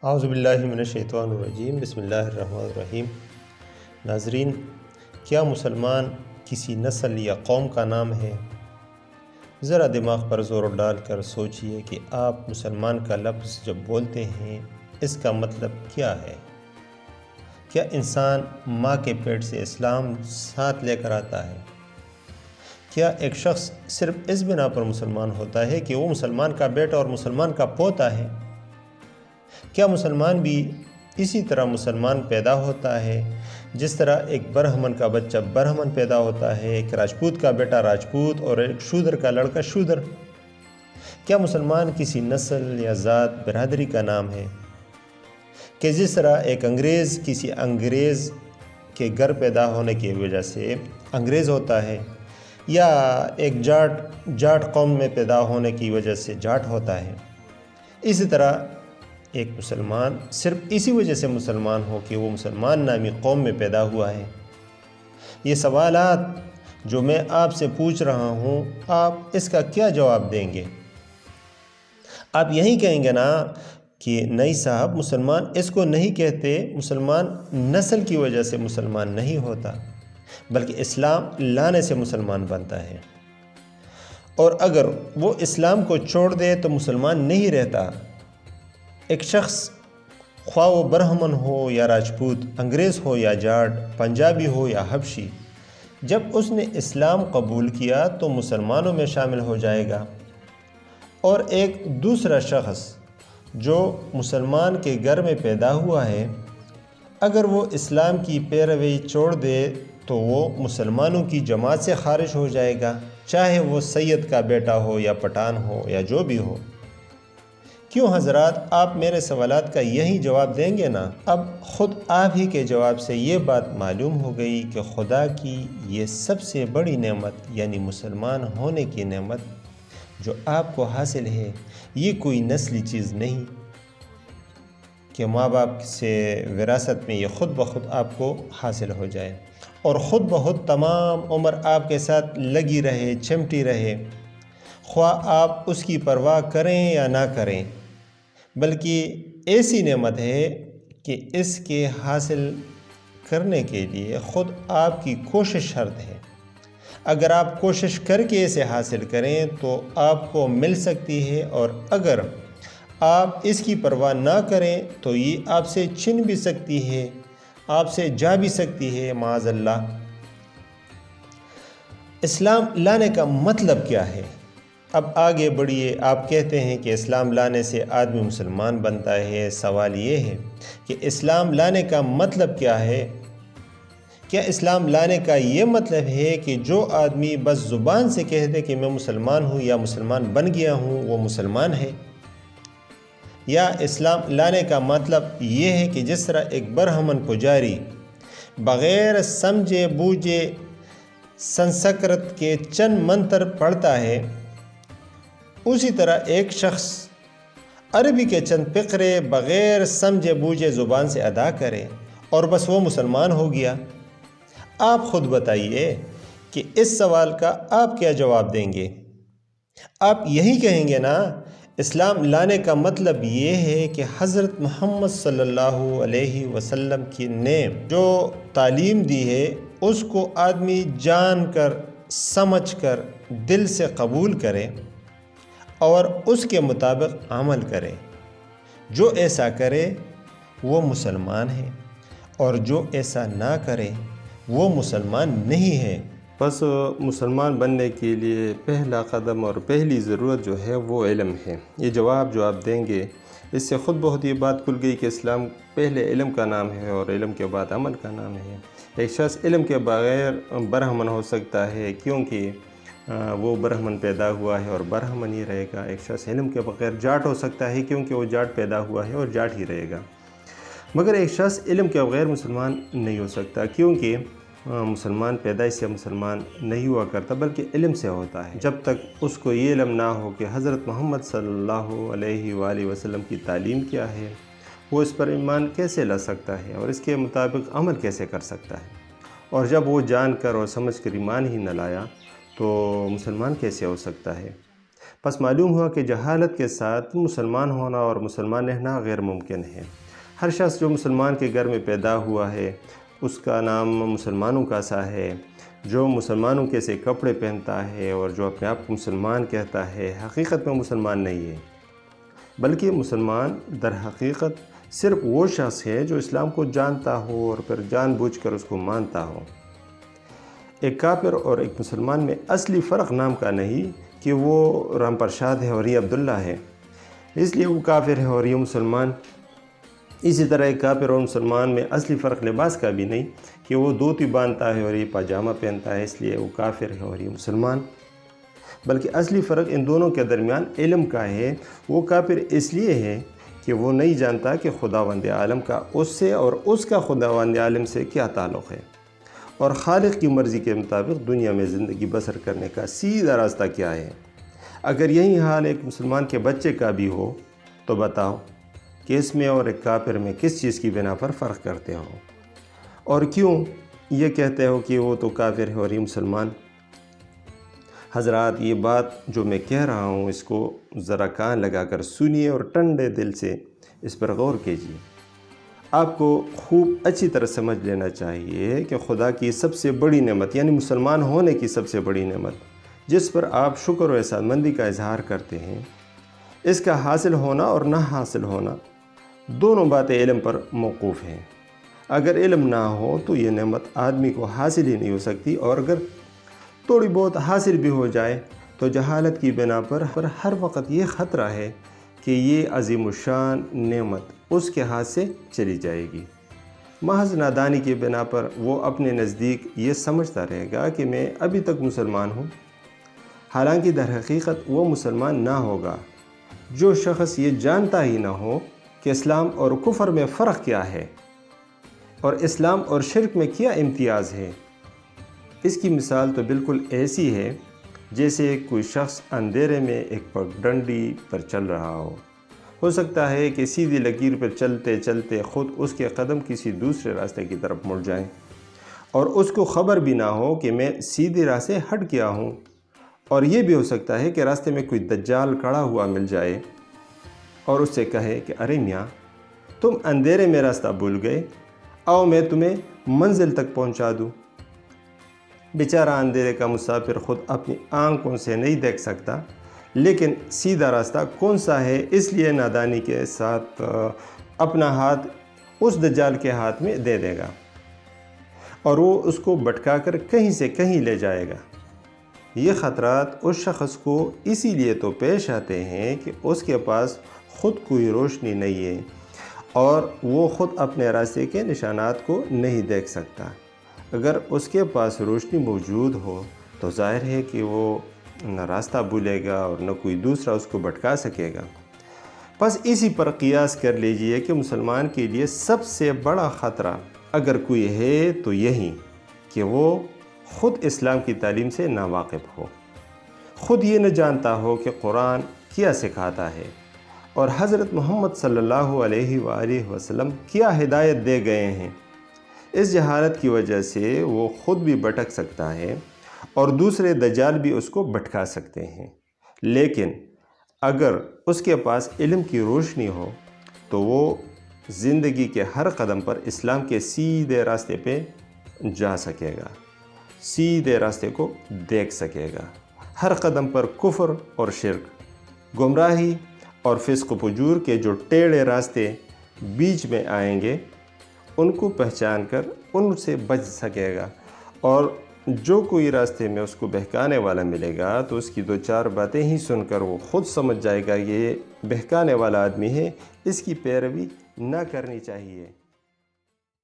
اعوذ باللہ من الشیطان الرجیم، بسم اللہ الرحمن الرحیم۔ ناظرین، کیا مسلمان کسی نسل یا قوم کا نام ہے؟ ذرا دماغ پر زور ڈال کر سوچئے کہ آپ مسلمان کا لفظ جب بولتے ہیں اس کا مطلب کیا ہے؟ کیا انسان ماں کے پیٹ سے اسلام ساتھ لے کر آتا ہے؟ کیا ایک شخص صرف اس بنا پر مسلمان ہوتا ہے کہ وہ مسلمان کا بیٹا اور مسلمان کا پوتا ہے؟ کیا مسلمان بھی اسی طرح مسلمان پیدا ہوتا ہے جس طرح ایک برہمن کا بچہ برہمن پیدا ہوتا ہے، ایک راجپوت کا بیٹا راجپوت اور ایک شودر کا لڑکا شودر؟ کیا مسلمان کسی نسل یا ذات برادری کا نام ہے کہ جس طرح ایک انگریز کسی انگریز کے گھر پیدا ہونے کی وجہ سے انگریز ہوتا ہے، یا ایک جاٹ قوم میں پیدا ہونے کی وجہ سے جاٹ ہوتا ہے؟ اسی طرح ایک مسلمان صرف اسی وجہ سے مسلمان ہو کہ وہ مسلمان نامی قوم میں پیدا ہوا ہے۔ یہ سوالات جو میں آپ سے پوچھ رہا ہوں، آپ اس کا کیا جواب دیں گے؟ آپ یہی کہیں گے نا کہ نہیں صاحب، مسلمان اس کو نہیں کہتے، مسلمان نسل کی وجہ سے مسلمان نہیں ہوتا بلکہ اسلام لانے سے مسلمان بنتا ہے، اور اگر وہ اسلام کو چھوڑ دے تو مسلمان نہیں رہتا۔ ایک شخص خواہ وہ برہمن ہو یا راجپوت، انگریز ہو یا جاٹ، پنجابی ہو یا حبشی، جب اس نے اسلام قبول کیا تو مسلمانوں میں شامل ہو جائے گا۔ اور ایک دوسرا شخص جو مسلمان کے گھر میں پیدا ہوا ہے، اگر وہ اسلام کی پیروی چھوڑ دے تو وہ مسلمانوں کی جماعت سے خارج ہو جائے گا، چاہے وہ سید کا بیٹا ہو یا پٹھان ہو یا جو بھی ہو۔ کیوں حضرات، آپ میرے سوالات کا یہی جواب دیں گے نا؟ اب خود آپ ہی کے جواب سے یہ بات معلوم ہو گئی کہ خدا کی یہ سب سے بڑی نعمت یعنی مسلمان ہونے کی نعمت جو آپ کو حاصل ہے، یہ کوئی نسلی چیز نہیں کہ ماں باپ سے وراثت میں یہ خود بخود آپ کو حاصل ہو جائے اور خود بخود تمام عمر آپ کے ساتھ لگی رہے، چمٹی رہے، خواہ آپ اس کی پرواہ کریں یا نہ کریں، بلکہ ایسی نعمت ہے کہ اس کے حاصل کرنے کے لیے خود آپ کی کوشش شرط ہے۔ اگر آپ کوشش کر کے اسے حاصل کریں تو آپ کو مل سکتی ہے، اور اگر آپ اس کی پرواہ نہ کریں تو یہ آپ سے چھن بھی سکتی ہے، آپ سے جا بھی سکتی ہے، معاذ اللہ۔ اسلام لانے کا مطلب کیا ہے؟ اب آگے بڑھیے۔ آپ کہتے ہیں کہ اسلام لانے سے آدمی مسلمان بنتا ہے۔ سوال یہ ہے کہ اسلام لانے کا مطلب کیا ہے؟ کیا اسلام لانے کا یہ مطلب ہے کہ جو آدمی بس زبان سے کہہ دے کہ میں مسلمان ہوں یا مسلمان بن گیا ہوں وہ مسلمان ہے؟ یا اسلام لانے کا مطلب یہ ہے کہ جس طرح ایک برہمن پجاری بغیر سمجھے بوجھے سنسکرت کے چند منتر پڑھتا ہے، اسی طرح ایک شخص عربی کے چند فقرے بغیر سمجھے بوجھے زبان سے ادا کرے اور بس وہ مسلمان ہو گیا؟ آپ خود بتائیے کہ اس سوال کا آپ کیا جواب دیں گے؟ آپ یہی کہیں گے نا، اسلام لانے کا مطلب یہ ہے کہ حضرت محمد صلی اللہ علیہ وسلم کی نے جو تعلیم دی ہے اس کو آدمی جان کر سمجھ کر دل سے قبول کرے اور اس کے مطابق عمل کرے۔ جو ایسا کرے وہ مسلمان ہے، اور جو ایسا نہ کرے وہ مسلمان نہیں ہے۔ بس مسلمان بننے کے لیے پہلا قدم اور پہلی ضرورت جو ہے وہ علم ہے۔ یہ جواب جو آپ دیں گے اس سے خود بہت یہ بات کھل گئی کہ اسلام پہلے علم کا نام ہے اور علم کے بعد عمل کا نام ہے۔ ایک شخص علم کے بغیر برہمن ہو سکتا ہے کیونکہ وہ برہمن پیدا ہوا ہے اور برہمن ہی رہے گا۔ ایک شخص علم کے بغیر جاٹ ہو سکتا ہے کیونکہ وہ جاٹ پیدا ہوا ہے اور جاٹ ہی رہے گا، مگر ایک شخص علم کے بغیر مسلمان نہیں ہو سکتا کیونکہ مسلمان پیدائش سے مسلمان نہیں ہوا کرتا بلکہ علم سے ہوتا ہے۔ جب تک اس کو یہ علم نہ ہو کہ حضرت محمد صلی اللہ علیہ وآلہ وسلم کی تعلیم کیا ہے، وہ اس پر ایمان کیسے لا سکتا ہے اور اس کے مطابق عمل کیسے کر سکتا ہے؟ اور جب وہ جان کر اور سمجھ کر ایمان ہی نہ لایا تو مسلمان کیسے ہو سکتا ہے؟ پس معلوم ہوا کہ جہالت کے ساتھ مسلمان ہونا اور مسلمان رہنا غیر ممکن ہے۔ ہر شخص جو مسلمان کے گھر میں پیدا ہوا ہے اس کا نام مسلمانوں کا سا ہے۔ جو مسلمانوں کے سے کپڑے پہنتا ہے اور جو اپنے آپ کو مسلمان کہتا ہے، حقیقت میں مسلمان نہیں ہے، بلکہ مسلمان در حقیقت صرف وہ شخص ہے جو اسلام کو جانتا ہو اور پھر جان بوجھ کر اس کو مانتا ہو۔ ایک کافر اور ایک مسلمان میں اصلی فرق نام کا نہیں کہ وہ رام پرشاد ہے اور یہ عبداللہ ہے، اس لیے وہ کافر ہے اور یہ مسلمان۔ اسی طرح ایک کافر اور مسلمان میں اصلی فرق لباس کا بھی نہیں کہ وہ دھوتی باندھتا ہے اور یہ پاجامہ پہنتا ہے، اس لیے وہ کافر ہے اور یہ مسلمان، بلکہ اصلی فرق ان دونوں کے درمیان علم کا ہے۔ وہ کافر اس لیے ہے کہ وہ نہیں جانتا کہ خداوند عالم کا اس سے اور اس کا خداوند عالم سے کیا تعلق ہے، اور خالق کی مرضی کے مطابق دنیا میں زندگی بسر کرنے کا سیدھا راستہ کیا ہے۔ اگر یہی حال ایک مسلمان کے بچے کا بھی ہو تو بتاؤ کہ اس میں اور ایک کافر میں کس چیز کی بنا پر فرق کرتے ہو، اور کیوں یہ کہتے ہو کہ وہ تو کافر ہے اور یہ مسلمان؟ حضرات، یہ بات جو میں کہہ رہا ہوں اس کو ذرا کان لگا کر سنیے اور ٹھنڈے دل سے اس پر غور کیجیے۔ آپ کو خوب اچھی طرح سمجھ لینا چاہیے کہ خدا کی سب سے بڑی نعمت یعنی مسلمان ہونے کی سب سے بڑی نعمت جس پر آپ شکر و احسان مندی کا اظہار کرتے ہیں، اس کا حاصل ہونا اور نہ حاصل ہونا دونوں باتیں علم پر موقوف ہیں۔ اگر علم نہ ہو تو یہ نعمت آدمی کو حاصل ہی نہیں ہو سکتی، اور اگر تھوڑی بہت حاصل بھی ہو جائے تو جہالت کی بنا پر ہر وقت یہ خطرہ ہے کہ یہ عظیم الشان نعمت اس کے ہاتھ سے چلی جائے گی۔ محض نادانی کی بنا پر وہ اپنے نزدیک یہ سمجھتا رہے گا کہ میں ابھی تک مسلمان ہوں، حالانکہ در حقیقت وہ مسلمان نہ ہوگا۔ جو شخص یہ جانتا ہی نہ ہو کہ اسلام اور کفر میں فرق کیا ہے اور اسلام اور شرک میں کیا امتیاز ہے، اس کی مثال تو بالکل ایسی ہے جیسے کوئی شخص اندھیرے میں ایک پگڈنڈی پر چل رہا ہو سکتا ہے کہ سیدھی لکیر پر چلتے چلتے خود اس کے قدم کسی دوسرے راستے کی طرف مڑ جائیں اور اس کو خبر بھی نہ ہو کہ میں سیدھی راہ سے ہٹ گیا ہوں، اور یہ بھی ہو سکتا ہے کہ راستے میں کوئی دجال کھڑا ہوا مل جائے اور اس سے کہے کہ ارے میاں، تم اندھیرے میں راستہ بھول گئے، آؤ میں تمہیں منزل تک پہنچا دوں۔ بیچارہ اندھیرے کا مسافر خود اپنی آنکھوں سے نہیں دیکھ سکتا، لیکن سیدھا راستہ کون سا ہے اس لیے نادانی کے ساتھ اپنا ہاتھ اس دجال کے ہاتھ میں دے دے گا اور وہ اس کو بھٹکا کر کہیں سے کہیں لے جائے گا۔ یہ خطرات اس شخص کو اسی لیے تو پیش آتے ہیں کہ اس کے پاس خود کوئی روشنی نہیں ہے اور وہ خود اپنے راستے کے نشانات کو نہیں دیکھ سکتا۔ اگر اس کے پاس روشنی موجود ہو تو ظاہر ہے کہ وہ نہ راستہ بھولے گا اور نہ کوئی دوسرا اس کو بھٹکا سکے گا۔ بس اسی پر قیاس کر لیجئے کہ مسلمان کے لیے سب سے بڑا خطرہ اگر کوئی ہے تو یہی کہ وہ خود اسلام کی تعلیم سے ناواقف ہو، خود یہ نہ جانتا ہو کہ قرآن کیا سکھاتا ہے اور حضرت محمد صلی اللہ علیہ وآلہ وسلم کیا ہدایت دے گئے ہیں۔ اس جہالت کی وجہ سے وہ خود بھی بھٹک سکتا ہے اور دوسرے دجال بھی اس کو بھٹکا سکتے ہیں، لیکن اگر اس کے پاس علم کی روشنی ہو تو وہ زندگی کے ہر قدم پر اسلام کے سیدھے راستے پہ جا سکے گا، سیدھے راستے کو دیکھ سکے گا۔ ہر قدم پر کفر اور شرک، گمراہی اور فسق و فجور کے جو ٹیڑھے راستے بیچ میں آئیں گے ان کو پہچان کر ان سے بچ سکے گا، اور جو کوئی راستے میں اس کو بہکانے والا ملے گا تو اس کی دو چار باتیں ہی سن کر وہ خود سمجھ جائے گا کہ یہ بہکانے والا آدمی ہے، اس کی پیروی نہ کرنی چاہیے۔